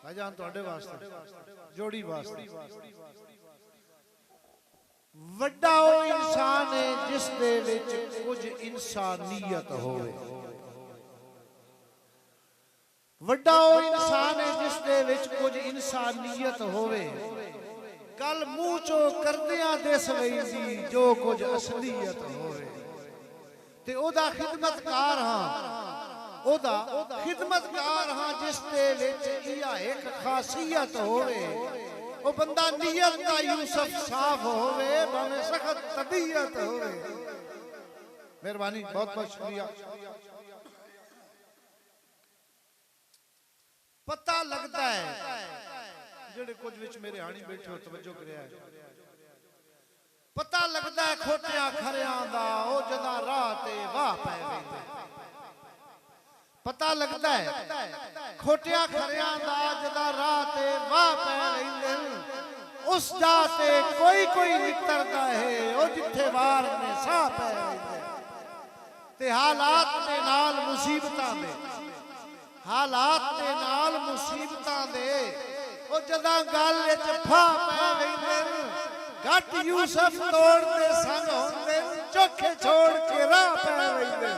भाईजान तुहाडे वास्ते जोड़ी वास्ते वड्डा ओ इंसान है जिस दे विच कुछ इंसानियत होवे। वड्डा ओ इंसान है जिस दे विच कुछ इंसानियत होवे। गल मूंह चो करदियां दस लईंदी जो कुछ असलियत होवे। ते ओदा खिदमतकार हां, ओदा खिदमतकार हां जिस दे विच इहा एक खासियत होवे। वो बंदा नीयत का यूसुफ साफ होवे, भावे सख्त तबीयत होवे। मेहरबानी, बहुत बहुत शुक्रिया। पता लगता है जेड़े कुछ विच मेरे हाणी बैठे हो तवज्जो करिया है, पता लगता है खोटिया खरियां दा ओ जदा राह ते वाह पै वेंदे। पता लगता है खोटिया खरियां दा जदा राह ते वाह पै वेंदे। उस जाते कोई कोई निकलता है ओ जिथे वार ने साह पै वेंदे। ते हालात दे नाल मुसीबतां दे, हालात दे नाल मुसीबतां दे ओ जदा गल विच फा पै वेंदे। घट यूसुफ तोड़ दे संग होंदे, चोखे छोड़ के राह पै वेंदे।